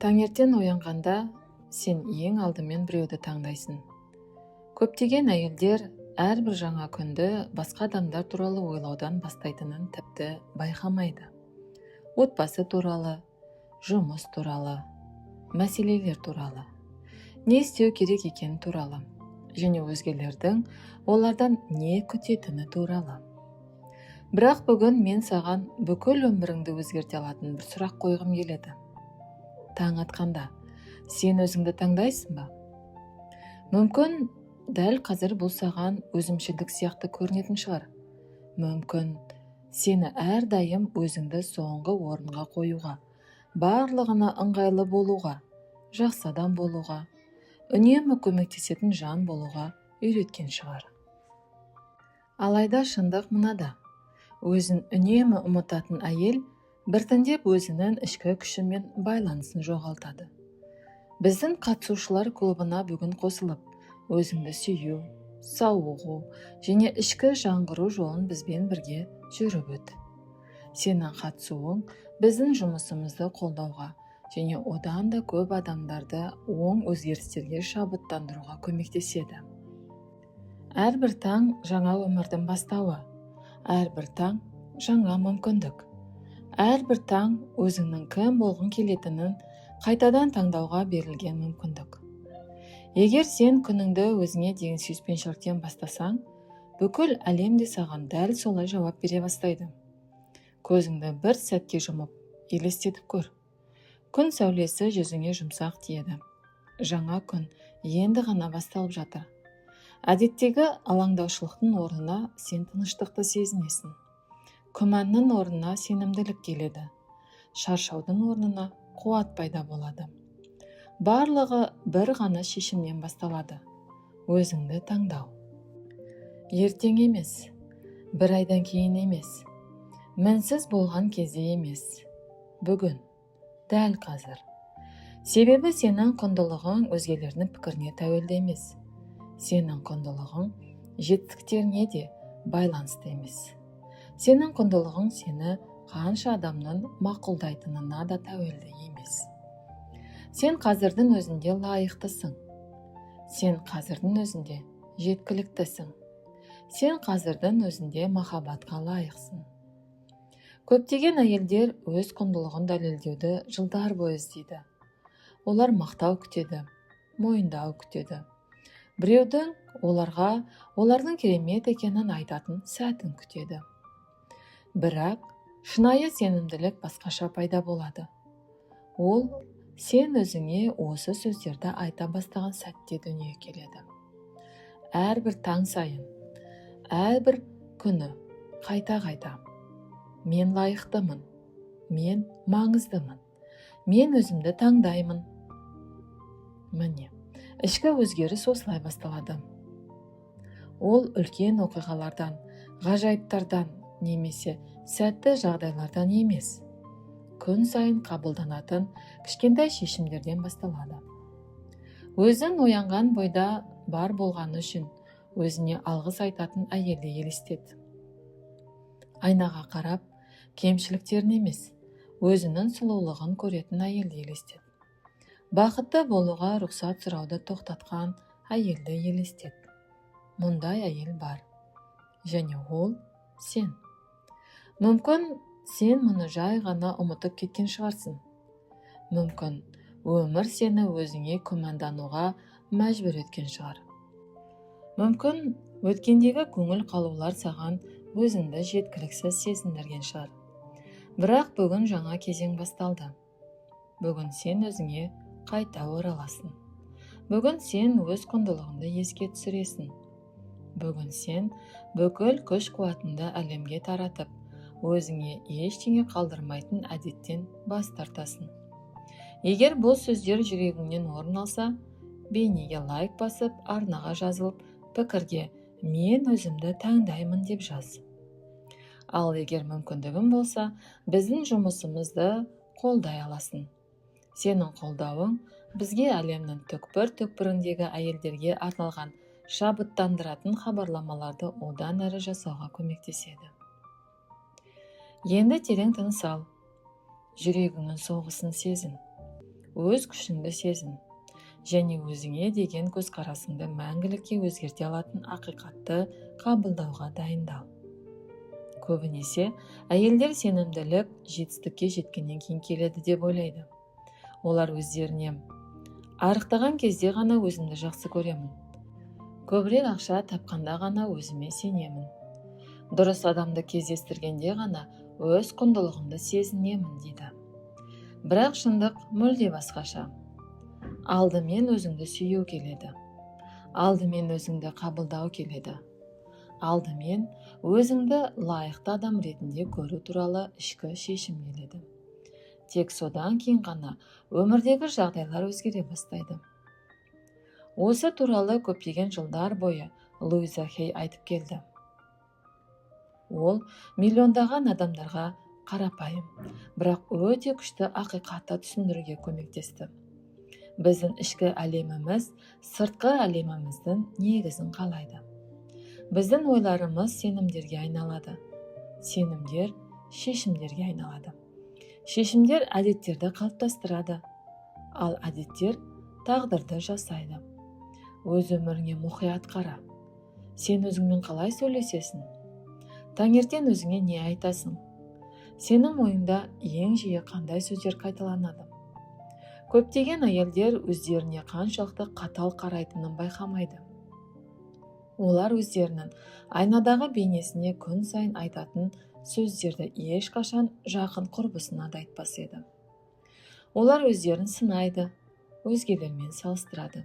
Таңертең оянғанда сен ең алдымен біреуді таңдайсың. Көптеген әйелдер әрбір жаңа күнді басқа адамдар туралы ойлаудан бастайтынын тіпті байқамайды. Отбасы туралы, жұмыс туралы, мәселелер туралы, не істеу керек екені туралы, және өзгелердің олардан не күтетіні туралы. Бірақ бүгін мен саған бүкіл өміріңді өзгерте алатын бір сұрақ қойғым келеді. Таң атқанда, сен өзіңді таңдайсың ба? Мүмкін дәл қазір бұл саған өзімшілдік сияқты көрінетін шығар. Мүмкін сені әрдайым өзіңді соңғы орынға қоюға, барлығына ыңғайлы болуға, жақсы адам болуға, үнемі көмектесетін жан болуға үйреткен шығар. Алайда шындық мынада. Өзін үнемі ұмытатын әйел біртіндеп өзінің ішкі күшімен байланысын жоғалтады. Біздің қатысушылар клубына бүгін қосылып, өзіңді сүю, сауығу және ішкі жаңғыру жолын бізбен бірге жүріп өт. Сенің қатысуың біздің жұмысымызды қолдауға және одан да көп адамдарды оң өзгерістерге шабыттандыруға көмектеседі. Әрбір таң жаңа өмірдің бастауы, әрбір таң жаңа мүмкіндік. Әрбір таң өзіңнің кім болғың келетінін қайтадан таңдауға берілген мүмкіндік. Егер сен күніңді өзіңе деген сүйіспеншіліктен бастасаң, бүкіл әлем де саған дәл солай жауап бере бастайды. Көзіңді бір сәтке жұмып, елестетіп көр. Күн сәулесі жүзіңе жұмсақ тиеді. Жаңа күн енді ғана басталып жатыр. Әдеттегі алаңдаушылықтың орнына сен тыныштықты сезінесің. Күмәннің орнына сенімділік келеді. Шаршаудың орнына қуат пайда болады. Барлығы бір ғана шешімнен басталады. Өзіңді таңдау. Ертең емес, бір айдан кейін емес, мінсіз болған кезде емес, бүгін, дәл қазір. Себебі сенің құндылығың өзгелердің пікіріне тәуелді емес. Сенің құндылығың жетістіктеріне де байланысты емес. Сенің құндылығың сені қанша адамның мақұлдайтынына да тәуелді емес. Сен қазірдің өзінде лайықтысың. Сен қазірдің өзінде жеткіліктісің. Сен қазірдің өзінде махаббатқа лайықсың. Көптеген әйелдер өз құндылығын дәлелдеуді жылдар бойы іздейді. Олар мақтау күтеді, мойындау күтеді. Біреудің оларға олардың керемет екенін айтатын сәтін күтеді. Бірақ шынайы сенімділік басқаша пайда болады. Ол сен өзіңе осы сөздерді айта бастаған сәтте дүниеге келеді. Әрбір таң сайын, әрбір күні қайта. Мен лайықтымын, мен маңыздымын, мен өзімді таңдаймын. Міне, ішкі өзгеріс осылай басталады. Ол үлкен оқиғалардан, ғажайыптардан, немесе сәтті жағдайлардан емес, күн сайын қабылданатын кішкентай шешімдерден басталады. Өзің оянған бойда бар болғаны үшін өзіне алғыс айтатын әйелді елестет. Айнаға қарап, кемшіліктерін емес, өзінің сұлулығын көретін әйелді елестет. Бақытты болуға рұқсат сұрауды тоқтатқан әйелді елестет. Мұндай әйел бар, және ол сен. Мүмкін сен мұны жай ғана ұмытып кеткен шығарсың. Мүмкін өмір сені өзіңе күмәндануға мәжбүр еткен шығар. Мүмкін өткендегі көңіл қалулар саған өзіңді жеткіліксіз сезіндірген шығар. Бірақ бүгін жаңа кезең басталды. Бүгін сен өзіңе қайта ораласың. Бүгін сен өз құндылығыңды еске түсіресің. Бүгін сен бүкіл күш-қуатыңды әлемге таратып, өзіңе ештеңе қалдырмайтын әдеттен бас тартасың. Егер бұл сөздер жүрегіңнен орын алса, бейнеге лайк басып, арнаға жазылып, пікірге мен өзімді таңдаймын деп жаз. Ал егер мүмкіндігің болса, біздің жұмысымызды қолдай аласың. Сенің қолдауың бізге әлемнің түкпір-түкпіріндегі әйелдерге арналған шабыттандыратын хабарламаларды одан әрі жасауға көмектеседі. Енді терең тыныс ал. Жүрегіңнің соғысын сезін. өз күшіңді сезін, және өзіңе деген көзқарасыңды мәңгілікке өзгерте алатын ақиқатты қабылдауға дайындал. Көбінесе әйелдер сенімділік жетістікке жеткеннен кейін келеді деп ойлайды. Олар өздеріне арықтаған кезде ғана өзімді жақсы көремін. Көбірек ақша тапқанда ғана өзіме сенемін. Дұрыс адамды кездестіргенде ғана өз құндылығымды сезінемін дейді. Бірақ шындық мүлде басқаша. Алдымен өзіңді сүю келеді. Алдымен өзіңді қабылдау келеді. Алдымен өзіңді лайықты адам ретінде көру туралы ішкі шешім келеді. Тек содан кейін ғана өмірдегі жағдайлар өзгере бастайды. Осы туралы көптеген жылдар бойы Луиза Хей айтып келді. Ол миллиондаған адамдарға қарапайым, бірақ өте күшті ақиқатты түсіндіруге көмектесті. Біздің ішкі әлеміміз сыртқы әлеміміздің негізін қалайды. Біздің ойларымыз сенімдерге айналады. Сенімдер шешімдерге айналады. Шешімдер әдеттерді қалыптастырады, ал әдеттер тағдырды жасайды. Өз өміріңе мұқият қара. Сен өзіңмен қалай сөйлесесің? Таңертең өзіңе не айтасың? Сенің ойыңда ең жиі қандай сөздер қайталанады? Көптеген әйелдер өздеріне қаншалықты қатал қарайтынын байқамайды. Олар өздерінің айнадағы бейнесіне күн сайын айтатын сөздерді ешқашан жақын құрбысына да айтпас еді. Олар өздерін сынайды, өзгелермен салыстырады,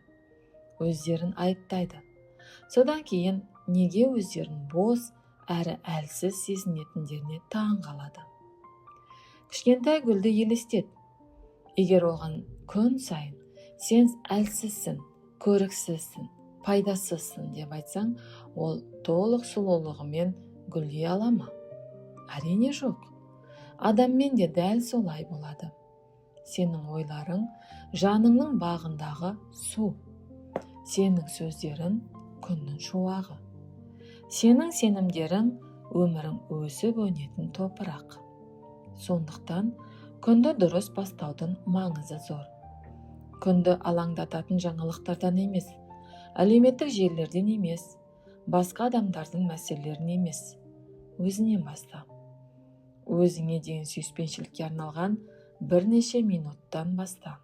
өздерін айыптайды. Содан кейін неге өздерін бос әрі әлсіз сезінетіндеріне таң қалады. Кішкентай гүлді елестет. Егер оған күн сайын сен әлсізсің, көріксізсің, пайдасызсың деп айтсаң, ол толық сұлулығымен гүлдей ала ма? Әрине жоқ. Адаммен де дәл солай болады. Сенің ойларың жаныңның бағындағы су. Сенің сөздерің күннің шуағы. Сенің сенімдерің өмірің өсіп өнетін топырақ. Сондықтан күнді дұрыс бастаудың маңызы зор. Күнді алаңдататын жаңалықтардан емес, әлеуметтік желілерден емес, басқа адамдардың мәселелерін емес, өзінен баста. Өзіңе деген сүйіспеншілікке арналған бірнеше минуттан баста.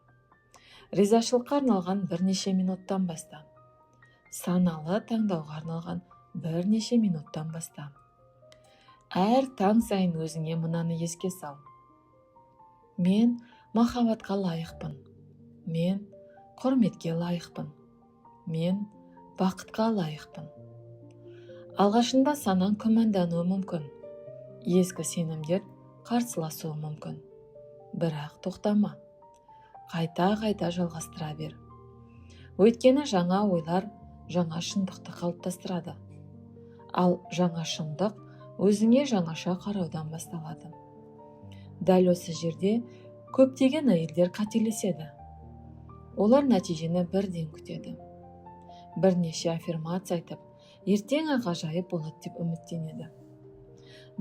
Ризашылыққа арналған бірнеше минуттан баста. Саналы таңдауға арналған бірнеше минуттан баста. Әр таң сайын өзіңе мынаны еске сал. Мен махаббатқа лайықпын. Мен құрметке лайықпын. Мен бақытқа лайықпын. Алғашында санаң күмәндануы мүмкін. Ескі сенімдер қарсыласуы мүмкін. Бірақ тоқтама. Қайта жалғастыра бер. Өйткені жаңа ойлар жаңа шындықты қалыптастырады. Ал жаңа шындық өзіңе жаңаша қараудан басталады. Дәл осы жерде көптеген әйелдер қателеседі. Олар нәтижені бірден күтеді. Бірнеше аффирмация айтып, ертең ғажайып болады деп үміттенеді.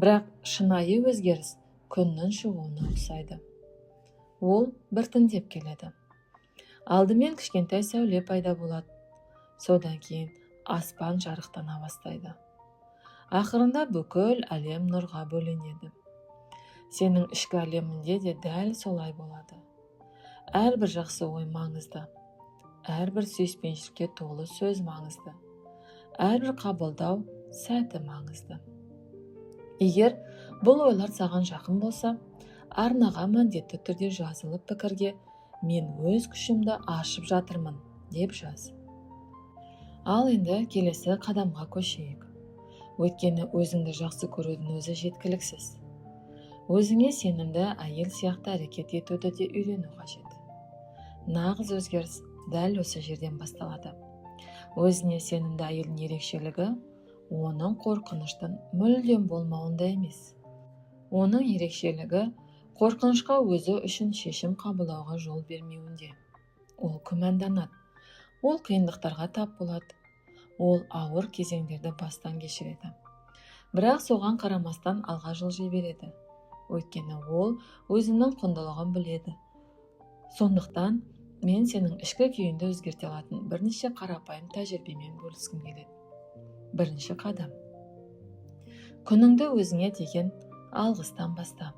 Бірақ шынайы өзгеріс күннің шығуына ұқсайды. Ол біртіндеп келеді. Алдымен кішкентай сәуле пайда болады. Содан кейін аспан жарықтана бастайды. Ақырында бүкіл әлем нұрға бөленеді. Сенің ішкі әлемінде де дәл солай болады. Әрбір жақсы ой маңызды. Әрбір сүйіспеншілікке толы сөз маңызды. Әрбір қабылдау сәті маңызды. Егер бұл ойлар саған жақын болса, арнаға міндетті түрде жазылып пікірге «Мен өз күшімді ашып жатырмын» деп жаз. Ал енді келесі қадамға көшейік. Өйткені өзіңді жақсы көрудің өзі жеткіліксіз. Өзіңе сенімді әйел сияқты әрекет етуді де үйрену қажет. Нағыз өзгеріс дәл осы жерден басталады. Өзіне сенімді әйелдің ерекшелігі оның қорқыныштың мүлдем болмауында емес. Оның ерекшелігі қорқынышқа өзі үшін шешім қабылдауға жол бермеуінде. Ол күмәнданады. Ол қиындықтарға тап болады. Ол ауыр кезеңдерді бастан кешіреді. Бірақ соған қарамастан алға жылжи береді. Өйткені ол өзінің құндылығын біледі. Сондықтан мен сенің ішкі күйіңді өзгерте алатын бірнеше қарапайым тәжірибемен бөліскім келеді. Бірінші қадам. Күніңді өзіңе деген алғыстан баста.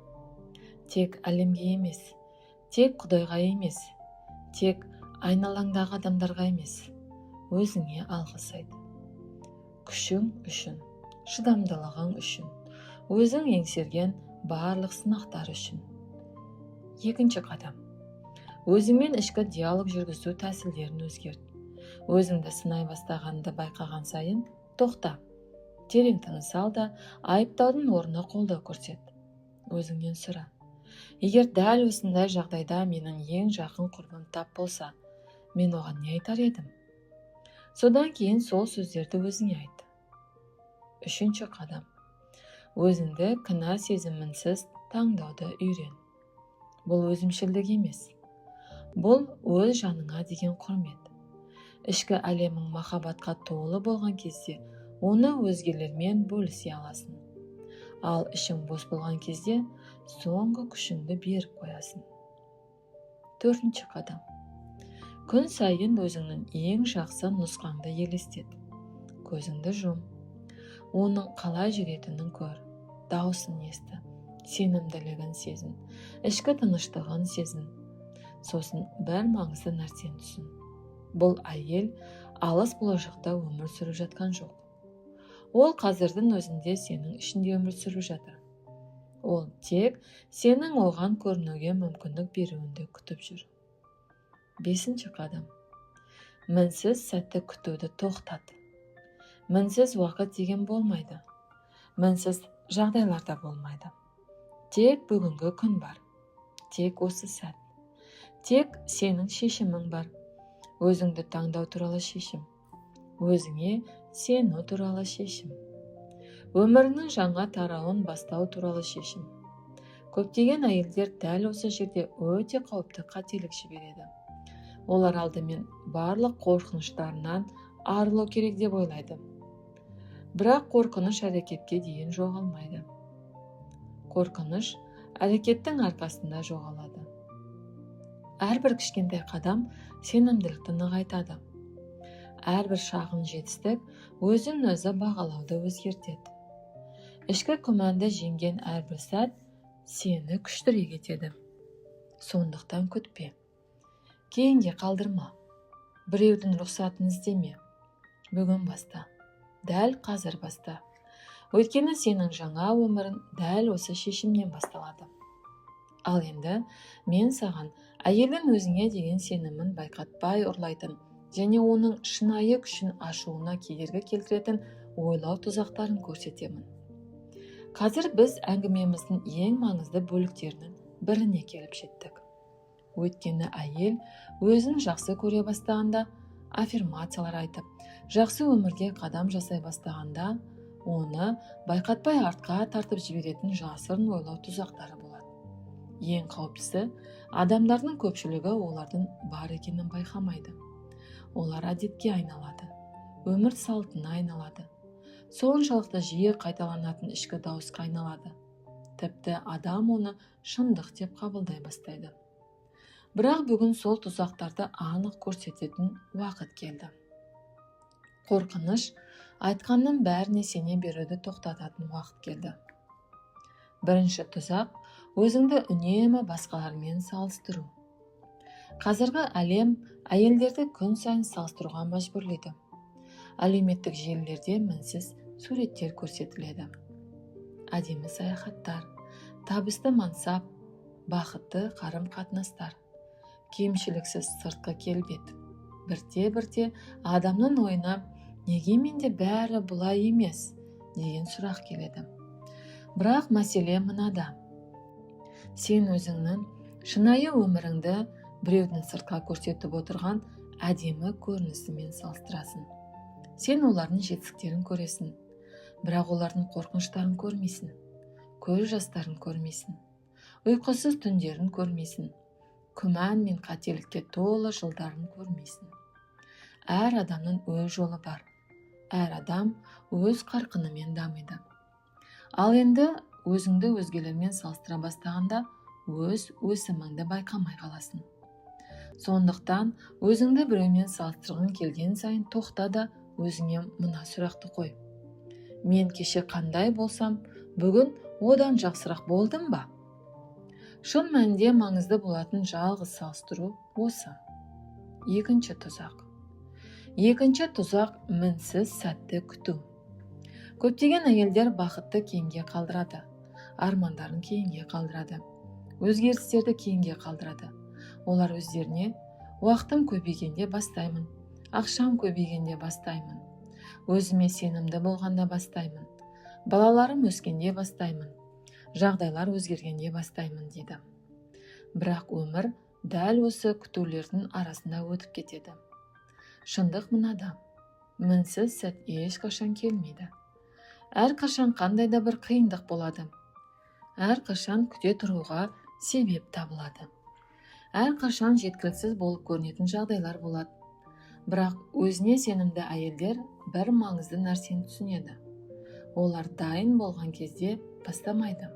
Тек әлемге емес, тек Құдайға емес, тек айналаңдағы адамдарға емес, өзіңе алғыс айт. Күшің үшін, шыдамдылығың үшін, өзің еңсерген барлық сынақтар үшін. Екінші қадам. Өзіңмен ішкі диалог жүргізу тәсілдерін өзгерт. Өзіңді сынай бастағанды байқаған сайын тоқта. Терең тыныс ал да айыптаудың орнына қолдау көрсет. Өзіңнен сұра. Егер дәл осындай жағдайда менің ең жақын құрбым тап болса, мен оған не айтар едім? Содан кейін сол сөздерді өзіңе айт. Үшінші қадам. Өзіңді кінә сезімінсіз таңдауды үйрен. Бұл өзімшілдік емес. Бұл өз жаныңа деген құрмет. Ішкі әлемің махаббатқа толы болған кезде оны өзгелермен бөлісе аласың. Ал ішің бос болған кезде соңғы күшіңді беріп қоясың. Төртінші қадам. Күн сайын өзіңнің ең жақсы нұсқаңды елестет. Көзіңді жұм. Оның қалай жүретінін көр. Дауысын есті. Сенімділігін сезін. Ішкі тыныштығын сезін. Сосын бір маңызды нәрсені түсін. Бұл әйел алыс болашақта өмір сүріп жатқан жоқ. Ол қазірдің өзінде сенің ішінде өмір сүріп жатыр. Ол тек сенің оған көрінуге мүмкіндік беруіңді күтіп жүр. Бесінші қадам. Мінсіз сәтті күтуді тоқтат. Мінсіз уақыт деген болмайды. Мінсіз жағдайларда болмайды. Тек бүгінгі күн бар. Тек осы сәт. Тек сенің шешімің бар. Өзіңді таңдау туралы шешім. Өзіңе сену туралы шешім. Өмірінің жаңа тарауын бастау туралы шешім. Көптеген әйелдер дәл осы жерде өте қауіпті қателік жібереді. Олар алдымен барлық қорқыныштарынан арылу керек деп ойлайды. Бірақ қорқыныш әрекетке дейін жоғалмайды. Қорқыныш әрекеттің арқасында жоғалады. Әрбір кішкентай қадам сенімділікті нығайтады. Әрбір шағын жетістік өзін өзі бағалауды өзгертеді. Ішкі күмәнді жеңген әрбір сәт сені күштірек етеді. Сондықтан күтпе. Кейінге қалдырма. Біреудің рұқсатын іздеме. Бүгін баста. Дәл қазір баста. Өйткені сенің жаңа өмірің дәл осы шешімнен басталады. Ал енді мен саған әйелдің өзіңе деген сенімін байқатпай ұрлайтын және оның шынайы күшін ашуына кедергі келтіретін ойлау тұзақтарын көрсетемін. Қазір біз әңгімеміздің ең маңызды бөліктерінің біріне келіп жеттік. Өйткені әйел өзін жақсы көре бастағанда, аффирмациялар айтып, жақсы өмірге қадам жасай бастағанда, оны байқатпай артқа тартып жіберетін жасырын ойлау тұзақтары болады. Ең қауіптісі, адамдардың көпшілігі олардың бар екенін байқамайды. Олар әдетке айналады, өмір салтына айналады. Соншалықты жиі қайталанатын ішкі дауысқа айналады. Тіпті адам оны шындық деп қабылдай бастайды. Бірақ бүгін сол тұзақтарды анық көрсететін уақыт келді. Қорқыныш айтқанның бәріне сене беруді тоқтататын уақыт келді. Бірінші тұзақ өзіңді үнемі басқалармен салыстыру. Қазіргі әлем әйелдерді күн сайын салыстыруға мәжбүрлейді. Әлеуметтік желілерде мінсіз суреттер көрсетіледі. Әдемі саяхаттар, табысты мансап, бақытты қарым-қатынастар, кемшіліксіз сыртқы келбет. Бірте-бірте адамның ойына неге менде бәрі бұлай емес деген сұрақ келеді. Бірақ мәселе мынада. Сен өзіңнің шынайы өміріңді біреудің сыртқа көрсетіп отырған әдемі көрінісімен салыстырасың. Сен олардың жетістіктерін көресің, бірақ олардың қорқыныштарын көрмейсің, көз жастарын көрмейсің, ұйқысыз түндерін көрмейсің, күмән мен қателікке толы жылдарын көрмейсің. Әр адамның өз жолы бар, әр адам өз қарқынымен дамиды. Ал енді өзіңді өзгелермен салыстыра бастағанда өз өсіміңді байқамай қаласың. Сондықтан өзіңді біреумен салыстырғың келген сайын тоқта да өзіңе мына сұрақты қой. Мен кеше қандай болсам, бүгін одан жақсырақ болдым ба? Шын мәнінде маңызды болатын жалғыз салыстыру осы. Екінші тұзақ. Екінші тұзақ мінсіз сәтті күту. Көптеген әйелдер бақытты кейінге қалдырады, армандарын кейінге қалдырады, өзгерістерді кейінге қалдырады. Олар өздеріне уақытым көбейгенде бастаймын, ақшам көбейгенде бастаймын, өзіме сенімді болғанда бастаймын, балаларым өскенде бастаймын, жағдайлар өзгергенде бастаймын дейді. Бірақ өмір дәл осы күтулердің арасында өтіп кетеді. Шындық мынада: мінсіз сәт ешқашан келмейді. Әрқашан қандай да бір қиындық болады. Әрқашан күте тұруға себеп табылады. Әрқашан жеткіліксіз болып көрінетін жағдайлар болады. Бірақ өзіне сенімді әйелдер бір маңызды нәрсені түсінеді. Олар дайын болған кезде бастамайды.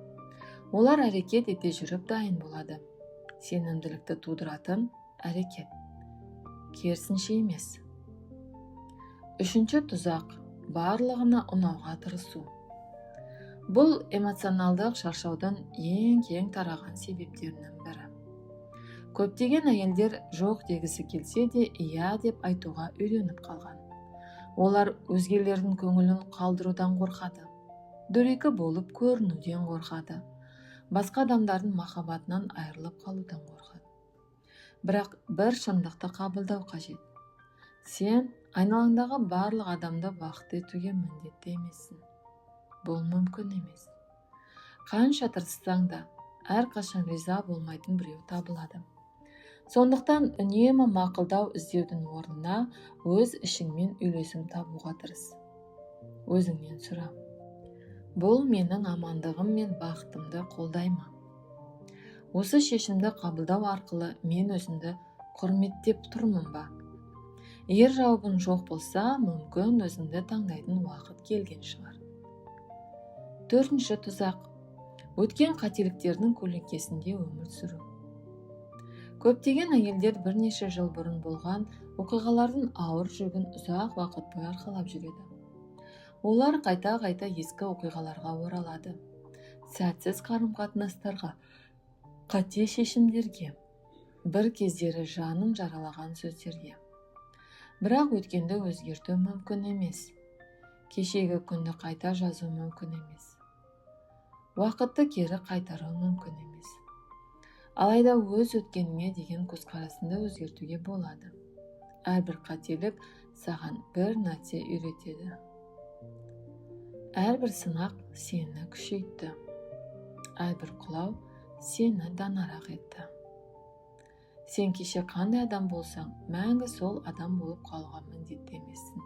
Олар әрекет ете жүріп дайын болады. Сенімділікті тудыратын әрекет, керісінше емес. Үшінші тұзақ: барлығына ұнауға тырысу. Бұл эмоционалдық шаршаудың ең кең тараған себептерінің бірі. Көптеген әйелдер жоқ дегісі келсе де иә деп айтуға үйреніп қалған. Олар өзгелердің көңілін қалдырудан қорқады, дөрекі болып көрінуден қорқады, басқа адамдардың махаббатынан айырылып қалудан қорқады. Бірақ бір шындықты қабылдау қажет. Сен айналаңдағы барлық адамды бақытты етуге міндетті емессің. Бұл мүмкін емес. Қанша тырыссаң да әрқашан риза болмайтын біреу табылады. Сондықтан үнемі мақұлдау іздеудің орнына өз ішіңмен үйлесім табуға тырыс. Өзіңнен сұра: бұл менің амандығым мен бақытымды қолдай ма? Осы шешімді қабылдау арқылы мен өзімді құрметтеп тұрмын ба? Егер жауабың жоқ болса, мүмкін өзіңді таңдайтын уақыт келген шығар. Төртінші тұзақ: өткен қателіктердің көлеңкесінде өмір сүру. Көптеген әйелдер бірнеше жыл бұрын болған оқиғалардың ауыр жүгін ұзақ уақыт бойы арқалап жүреді. Олар қайта-қайта ескі оқиғаларға оралады. Сәтсіз қарым-қатынастарға, қате шешімдерге, бір кездері жанын жаралаған сөздерге. Бірақ өткенді өзгерту мүмкін емес. Кешегі күнді қайта жазу мүмкін емес. Уақытты кері қайтару мүмкін емес. Алайда өз өткеніңе деген көзқарасыңды өзгертуге болады. Әрбір қателік саған бір нәрсе үйретеді. Әрбір сынақ сені күшейтті. Әрбір құлау сені данарақ етті. Сен кеше қандай адам болсаң, мәңгі сол адам болып қалуға міндетті емессің.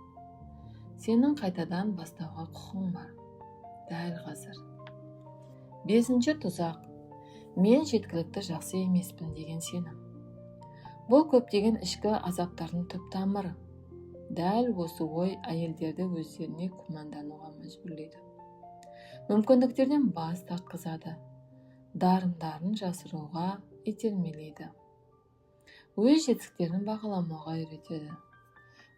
Сенің қайтадан бастауға құқың бар. Дәл қазір. Бесінші тұзақ: мен жеткілікті жақсы емеспін деген сенім. Бұл көптеген ішкі азаптардың түп тамыры. Дәл осы ой әйелдерді өздеріне күмәндануға мәжбүрлейді. Мүмкіндіктерден бас тартқызады. Дарындарын жасыруға итермелейді. Өз жетістіктерін бағаламауға үйретеді.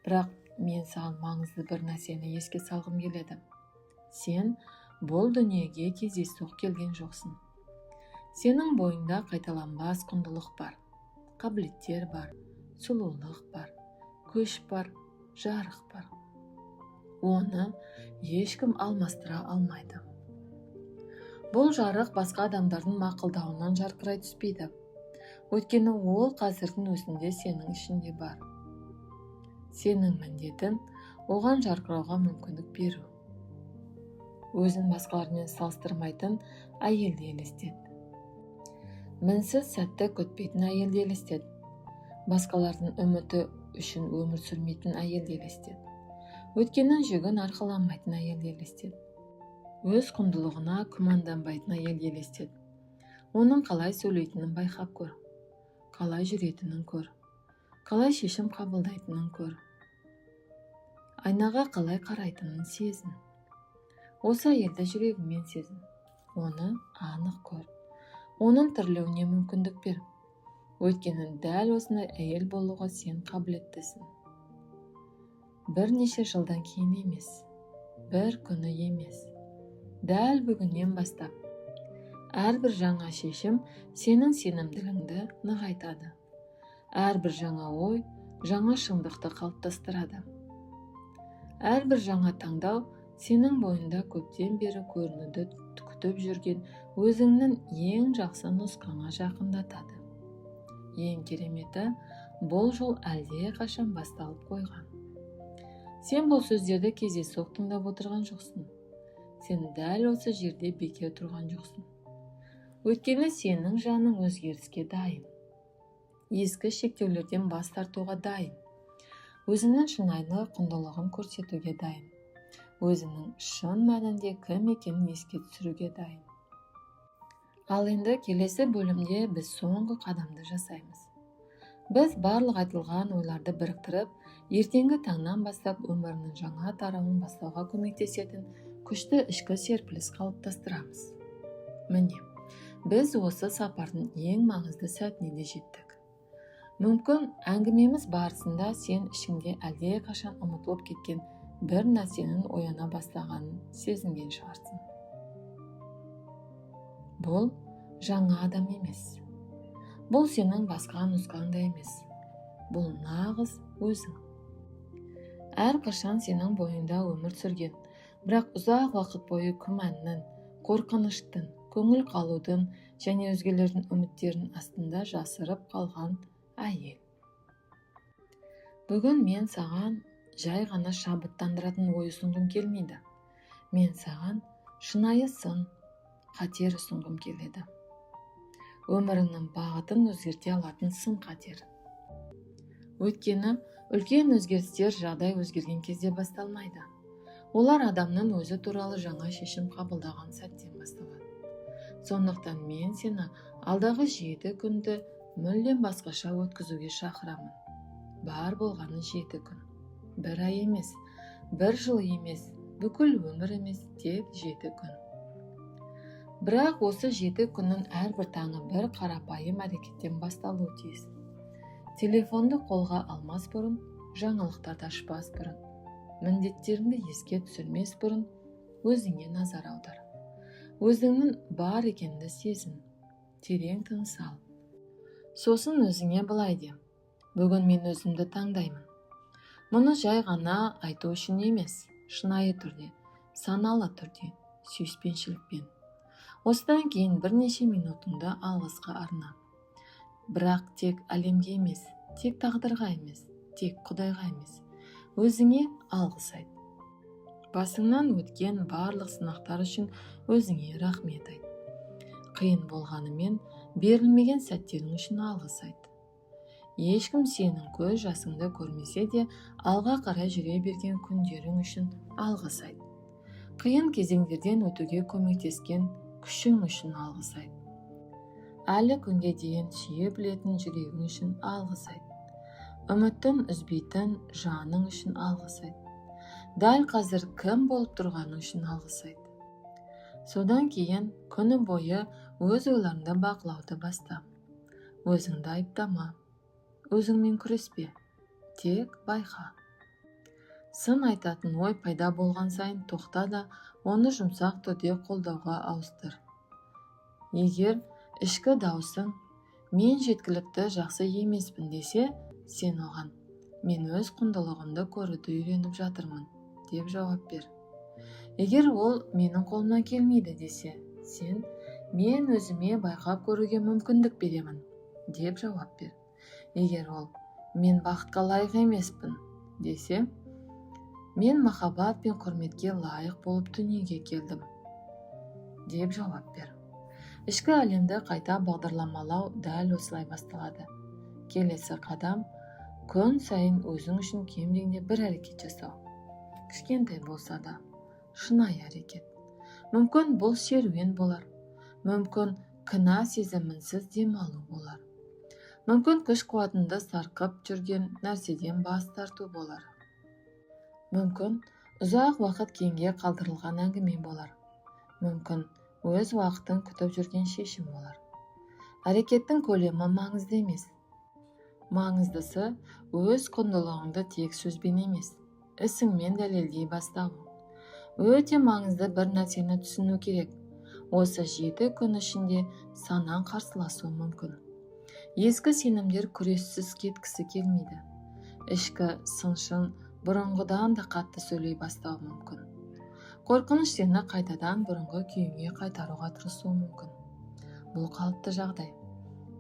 Бірақ мен саған маңызды бір нәрсені еске салғым келеді. Сен бұл дүниеге кездейсоқ келген жоқсың. Сенің бойыңда қайталанбас құндылық бар, қабілеттер бар, сұлулық бар, күш бар, жарық бар. Оны ешкім алмастыра алмайды. Бұл жарық басқа адамдардың мақұлдауынан жарқырай түспейді. Өйткені ол қазірдің өзінде сенің ішінде бар. Сенің міндетің оған жарқырауға мүмкіндік беру. Өзін басқалармен салыстырмайтын әйелді елестет. Мінсіз сәтті күтпейтін әйелді елестет. Басқалардың үміті үшін өмір сүрмейтін әйелді елестет. Өткеннің жүгін арқаламайтын әйелді елестет. Өз құндылығына күмәнданбайтын әйелді елестет. Оның қалай сөйлейтінін байқап көр. Қалай жүретінін көр. Қалай шешім қабылдайтынын көр. Айнаға қалай қарайтынын сезін. Осы әйелді жүрегіңмен сезін. Оны анық көр. Оның тірлеуіне мүмкіндік бер. Өйткені дәл осындай әйел болуға сен қабілеттісің. Бірнеше жылдан кейін емес, бір күні емес, дәл бүгіннен бастап, әрбір жаңа шешім сенің сенімділігіңді нығайтады. Әрбір жаңа ой, жаңа шындықты қалыптастырады. Әрбір жаңа таңдау сенің бойында көптен бері көрінуді күтіп жүрген өзіңнің ең жақсы нұсқаңа жақындатады. Ең кереметі, бұл жол әлде қашан басталып қойған. Сен бұл сөздерді кездейсоқ тыңдап отырған жоқсың. Сен дәл осы жерде бекер тұрған жоқсың. Өйткені сенің жаның өзгеріске дайын. Ескі шектеулерден бас тартуға дайын. Өзінің шынайы құндылығын көрсетуге дайын. Өзінің шын мәнінде кім екенін еске түсіруге дайын. Ал енді келесі бөлімде біз соңғы қадамды жасаймыз. Біз барлық айтылған ойларды біріктіріп, ертеңгі таңнан бастап өмірінің жаңа тарауын бастауға көмектесетін күшті ішкі серпіліс қалыптастырамыз. Міне, біз осы сапардың ең маңызды сәтіне де жеттік. Мүмкін әңгімеміз барысында сен ішіңде әлде қашан ұмытылып кеткен бір нәрсенің ояна бастағанын сезінген шығарсың. Бұл жаңа адам емес. Бұл сенің басқа нұсқаңда емес. Бұл нағыз өзің. Әрқашан сенің бойыңда өмір сүрген, бірақ ұзақ уақыт бойы күмәннің, қорқыныштың, көңіл қалудың және өзгелердің үміттерінің астында жасырып қалған әйел. Бүгін мен саған жай ғана шабыттандыратын ой ұсынғым келмейді. Мен саған шынайы сын, қатер ұсынғым келеді. Өміріңнің бағытын өзгерте алатын сын қатер. Өйткені үлкен өзгерістер жағдай өзгерген кезде басталмайды. Олар адамның өзі туралы жаңа шешім қабылдаған сәттен басталады. Сондықтан мен сені алдағы 7 күнді мүлдем басқаша өткізуге шақырамын. Бар болғаны 7 күн. Бір ай емес, бір жыл емес, бүкіл өмір емес, тек 7 күн. Бірақ осы 7 күннің әрбір таңы бір қарапайым әрекеттен басталуы тиіс. Телефонды қолға алмас бұрын, жаңалықтарды ашпас бұрын, міндеттеріңді еске түсірмес бұрын, өзіңе назар аудар. Өзіңнің бар екенді сезін, терең тыныс ал. Сосын өзіңе былай де: бүгін мен өзімді таңдаймын. Мұны жай ғана айту үшін емес, шынайы түрде, саналы түрде, сүйіспеншілікпен. Осыдан кейін бірнеше минутыңды алғысқа арна. Бірақ тек әлемге емес, тек тағдырға емес, тек Құдайға емес, өзіңе алғыс айт. Басыңнан өткен барлық сынақтар үшін өзіңе рахмет айт. Қиын болғанымен берілмеген сәттерің үшін алғыс айт. Ешкім сенің көз жасыңды көрмесе де алға қарай жүре берген күндерің үшін алғыс айт. Қиын кезеңдерден өтуге көмектескен күшің үшін алғыс айт. Әлі күнге дейін сүйе білетін жүрегің үшін алғыс айт. Үміттің үзбейтін жаның үшін алғыс айт. Дәл қазір кім болып тұрғаның үшін алғыс айт. Содан кейін күні бойы өз ойларыңды бақылауды баста. Өзіңді айыптама. Өзіңмен күреспе. Тек байқа. Сын айтатын ой пайда болған сайын тоқта да оны жұмсақ түрде қолдауға ауыстыр. Егер ішкі даусың мен жеткілікті жақсы емеспін десе, сен оған мен өз құндылығымды көруді үйреніп жатырмын деп жауап бер. Егер ол менің қолымнан келмейді десе, сен мен өзіме байқап көруге мүмкіндік беремін деп жауап бер. Егер ол мен бақытқа лайық емеспін десе, мен махаббат пен құрметке лайық болып дүниеге келдім деп жауап бер. Ішкі әлемді қайта бағдарламалау дәл осылай басталады. Келесі қадам күн сайын өзің үшін кем дегенде бір әрекет жасау. Кішкентай болса да, шынайы әрекет. Мүмкін бұл серуен болар. Мүмкін кінә сезімінсіз демалу болар. Мүмкін күш қуатында сарқып жүрген нәрседен бас тарту болар. Мүмкін ұзақ уақыт кейінге қалдырылған әңгіме болар. Мүмкін өз уақытын күтіп жүрген шешім болар. Әрекеттің көлемі маңызды емес. Маңыздысы өз құндылығыңды тек сөзбен емес, ісіңмен дәлелдей бастау. Өте маңызды бір нәрсені түсіну керек. Осы 7 күн ішінде санаң қарсыласуы мүмкін. Ескі сенімдер күрессіз кеткісі келмейді. Ішкі сыншын бұрынғыдан да қатты сөйлей бастауы мүмкін. Қорқыныш сені қайтадан бұрынғы күйіңе қайтаруға тырысуы мүмкін. Бұл қалыпты жағдай.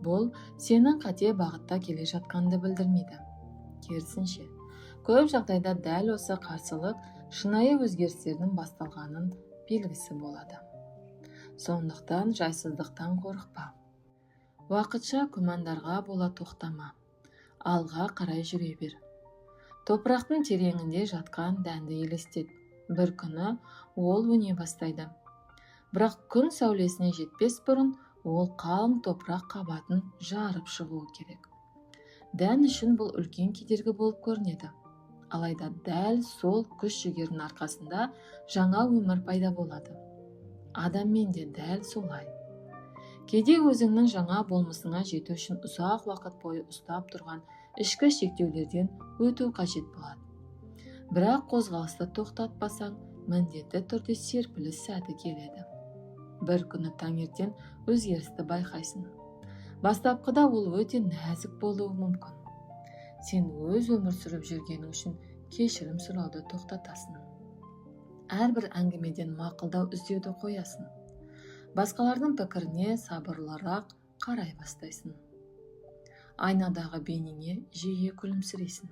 Бұл сенің қате бағытта келе жатқанды білдірмейді. Керісінше, көп жағдайда дәл осы қарсылық шынайы өзгерістердің басталғанын белгісі болады. Сондықтан жайсыздықтан қорықпа. Уақытша күмәндарға бола тоқтама. Алға қарай жүре бер. Топырақтың тереңінде жатқан дәнді елестет. Бір күні ол өне бастайды. Бірақ күн сәулесіне жетпес бұрын ол қалың топырақ қабатын жарып шығуы керек. Дән үшін бұл үлкен кедергі болып көрінеді. Алайда дәл сол күш-жігердің арқасында жаңа өмір пайда болады. Адаммен де дәл солай. Кейде өзіңнің жаңа болмысыңа жету үшін ұзақ уақыт бойы ұстап тұрған ішкі шектеулерден өту қажет болады. Бірақ қозғалысты тоқтатпасаң, міндетті түрде серпіліс сәті келеді. Бір күні таңертең өзгерісті байқайсың. Бастапқыда ол өте нәзік болуы мүмкін. Сен өз өмір сүріп жүргенің үшін кешірім сұрауды тоқтатасың. Әрбір әңгімеден мақұлдау іздеуді қоясың. Басқалардың пікіріне сабырлырақ қарай бастайсың. Айнадағы бейнеңе жиі күлімсірейсің.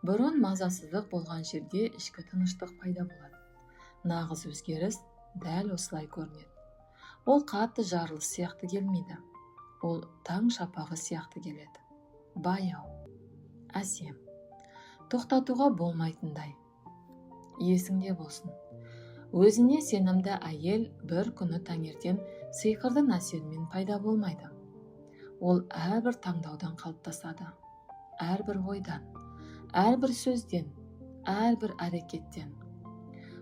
Бұрын мазасыздық болған жерде ішкі тыныштық пайда болады. Нағыз өзгеріс дәл осылай көрінеді. Ол қатты жарылыс сияқты келмейді. Ол таң шапағы сияқты келеді. Баяу, әсем, тоқтатуға болмайтындай. Есіңде болсын. Өзіне сенімді әйел бір күні таңертең сиқырдың әсерімен пайда болмайды. Ол әрбір таңдаудан қалыптасады. Әрбір ойдан, әрбір сөзден, әрбір әрекеттен.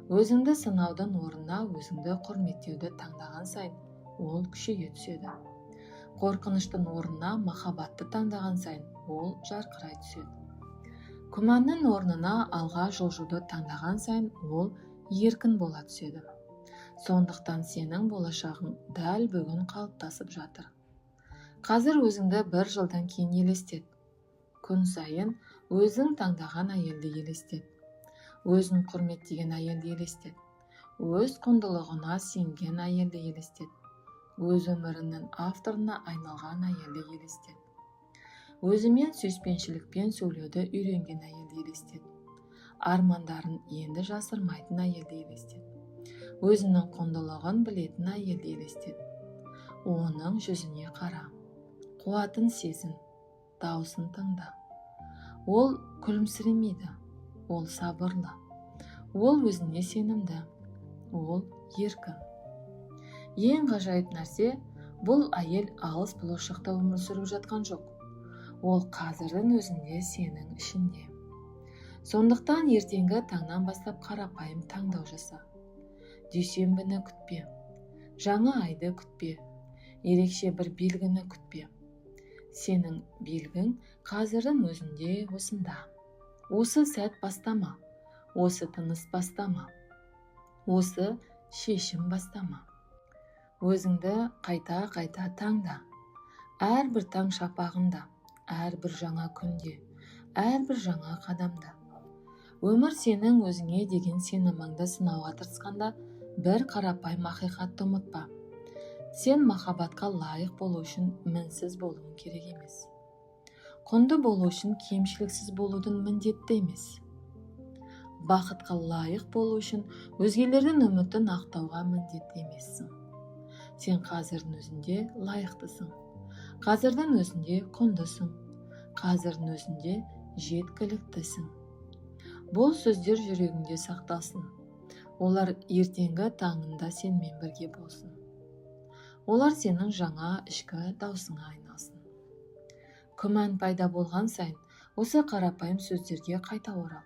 Өзіңді сынаудың орнына өзіңді құрметтеуді таңдаған сайын ол күшейе түседі. Қорқыныштың орнына махаббатты таңдаған сайын ол жарқырай түседі. Күмәннің орнына алға жылжуды таңдаған сайын ол еркін бола түседі. Сондықтан сенің болашағың дәл бүгін қалыптасып жатыр. Қазір өзіңді бір жылдан кейін елестет. Күн сайын өзің таңдаған әйелді елестет. Өзін құрметтеген әйелді елестет. Өз құндылығына сенген әйелді елестет. Өз өмірінің авторына айналған әйелді елестет. Өзімен сүйіспеншілікпен сөйлеуді үйренген әйелді елестет. Армандарын енді жасырмайтын әйелді елестет. Өзінің құндылығын білетін әйелді елестет. Оның жүзіне қара. Қуатын сезін, даусын тыңда. Ол күлімсіремейді. Ол сабырлы. Ол өзіне сенімді. Ол еркін. Ең ғажайып нәрсе, бұл әйел алыс болашақта өмір сүріп жатқан жоқ. Ол қазірдің өзінде сенің ішінде. Сондықтан ертеңгі таңнан бастап қарапайым таңдау жаса. Дүйсенбіні күтпе. Жаңа айды күтпе. Ерекше бір белгіні күтпе. Сенің белгің қазірдің өзінде осында. Осы сәт бастама. Осы тыныс бастама. Осы шешім бастама. Өзіңді қайта-қайта таңда. Әрбір таң шапағында, әрбір жаңа күнде, әрбір жаңа қадамда. Өмір сенің өзіңе деген сеніміңді сынауға тырысқанда, бір қарапайым ақиқатты ұмытпа. Сен махаббатқа лайық болу үшін мінсіз болуың керек емес. Құнды болу үшін кемшіліксіз болудың міндетті емес. Бақытқа лайық болу үшін өзгелердің үмітін ақтауға міндетті емессің. Сен қазірдің өзінде лайықтысың. Қазірдің өзінде құндысың. Қазірдің өзінде жеткіліктісің. Бұл сөздер жүрегіңде сақталсын. Олар ертеңгі таңында сенмен бірге болсын. Олар сенің жаңа ішкі даусыңа айналсын. Күмән пайда болған сайын, осы қарапайым сөздерге қайта орал.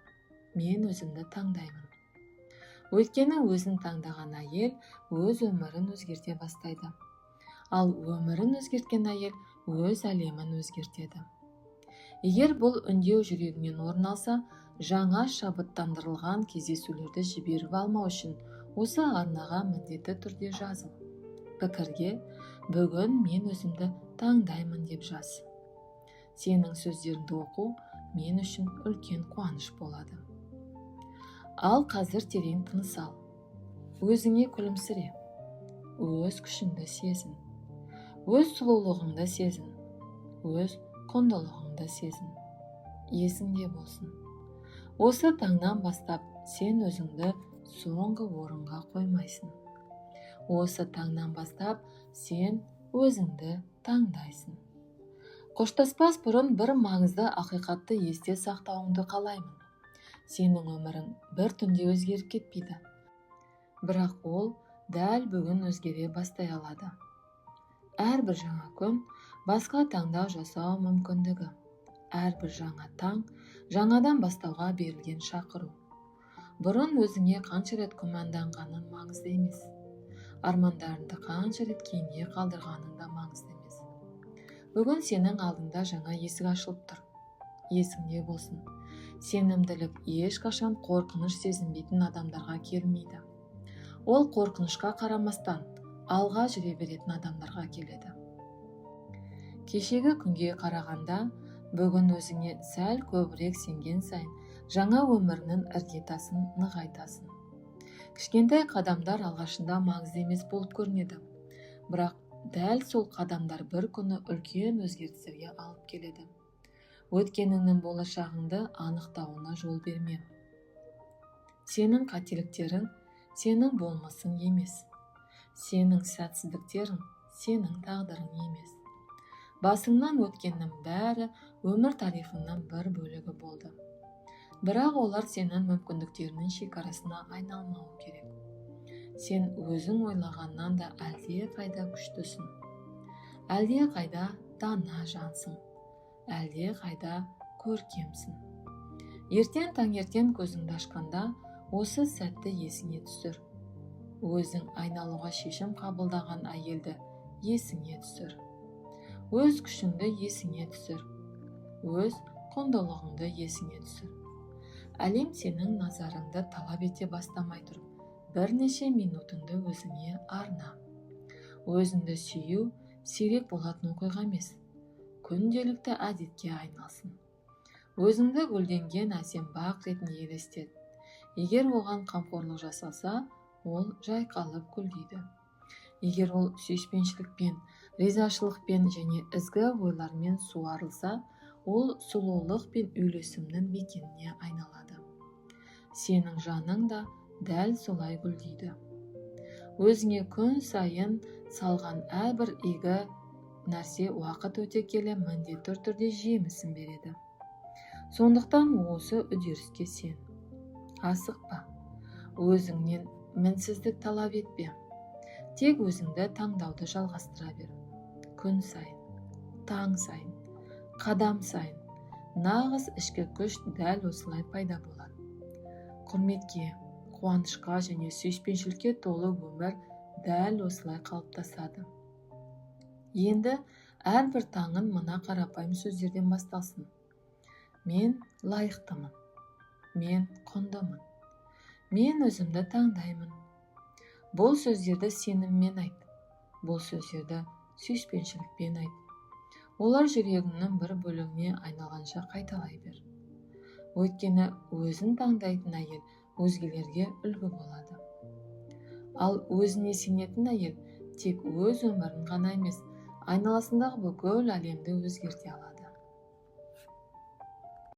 Мен өзімді таңдаймын. Өйткені өзін таңдаған әйел өз өмірін өзгерте бастайды. Ал өмірін өзгерткен әйел өз әлемін өзгертеді. Егер бұл үндеу жүрегінен орын алса, жаңа шабыттандырылған кездесулерді жіберіп алмау үшін осы арнаға міндетті түрде жазыл. Пікірге «Бүгін мен өзімді таңдаймын» деп жаз. Сенің сөздеріңді оқу мен үшін үлкен қуаныш болады. Ал қазір терең тыныс ал. Өзіңе күлімсіре. Өз күшіңді сезін. Өз сұлулығыңды сезін. Өз құндылығыңды сезін. Есіңде болсын. Осы таңнан бастап сен өзіңді соңғы орынға қоймайсың. Осы таңнан бастап сен өзіңді таңдайсың. Қоштаспас бұрын бір маңызды ақиқатты есте сақтауыңды қалаймын. Сенің өмірің бір түнде өзгеріп кетпейді. Бірақ ол дәл бүгін өзгере бастай алады. Әрбір жаңа күн басқа таңдау жасау мүмкіндігі. Әрбір жаңа таң жаңадан бастауға берілген шақыру. Бұрын өзіңе қанша рет күмәнданғаның маңызды емес. Армандарыңды қанша рет кейінге қалдырғаның да маңызды емес. Бүгін сенің алдыңда жаңа есік ашылып тұр. Есіңде болсын. Сенімділік ешқашан қорқыныш сезінбейтін адамдарға келмейді. Ол қорқынышқа қарамастан алға жүре беретін адамдарға келеді. Кешегі күнге қарағанда бүгін өзіңе сәл көбірек сенген сайын жаңа өмірінің іргетасын нығайтасың. Кішкентай қадамдар алғашында маңызды емес болып көрінеді. Бірақ дәл сол қадамдар бір күні үлкен өзгерістерге алып келеді. Өткеніңнің болашағыңды анықтауына жол берме. Сенің қателіктерің сенің болмысың емес. Сенің сәтсіздіктерің сенің тағдырың емес. Басыңнан өткеннің бәрі өмір тарихыңның бір бөлігі болды. Бірақ олар сенің мүмкіндіктерінің шекарасына айналмауы керек. Сен өзің ойлағаннан да әлде қайда күштісің. Әлде қайда дана жансың. Әлде қайда көркемсің. Ертең таңертең көзіңді ашқанда осы сәтті есіңе түсір. Өзің айналуға шешім қабылдаған әйелді есіңе түсір. Өз күшіңді есіңе түсір. Өз құндылығыңды есіңе түсір. Әлем сенің назарыңды талап ете бастамай тұрып, бірнеше минутыңды өзіңе арна. Өзіңді сүю сирек болатын оқиға емес, күнделікті әдетке айналсын. Өзіңді гүлденген әсем бақ ретінде елестет. Егер оған қамқорлық жасалса, ол жайқалып гүлдейді. Егер ол сүйіспеншілікпен, ризашылықпен және ізгі ойлармен суарылса, ол сұлулық пен үйлесімнің мекеніне айналады. Сенің жаның да дәл солай гүлдейді. Өзіңе күн сайын салған әрбір игі нәрсе уақыт өте келе міндетті түрде жемісін береді. Сондықтан осы үдеріске сен. Асықпа. Өзіңнен мінсіздік талап етпе. Тек өзіңді таңдауды жалғастыра бер. Күн сайын, таң сайын, қадам сайын нағыз ішкі күш дәл осылай пайда болады. Құрметке, қуанышқа және сүйіспеншілікке толы өмір дәл осылай қалыптасады. Енді әрбір таңын мына қарапайым сөздерден басталсын. Мен лайықтымын. Мен құндымын. Мен өзімді таңдаймын. Бұл сөздерді сеніммен айт. Бұл сөздерді сүйіспеншілікпен айт. Олар жүрегіңнің бір бөлігіне айналғанша қайталай бер. Өйткені өзін таңдайтын әйел өзгелерге үлгі болады. Ал өзіне сенетін әйел тек өз өмірін ғана емес, айналасындағы бүкіл әлемді өзгерте алады.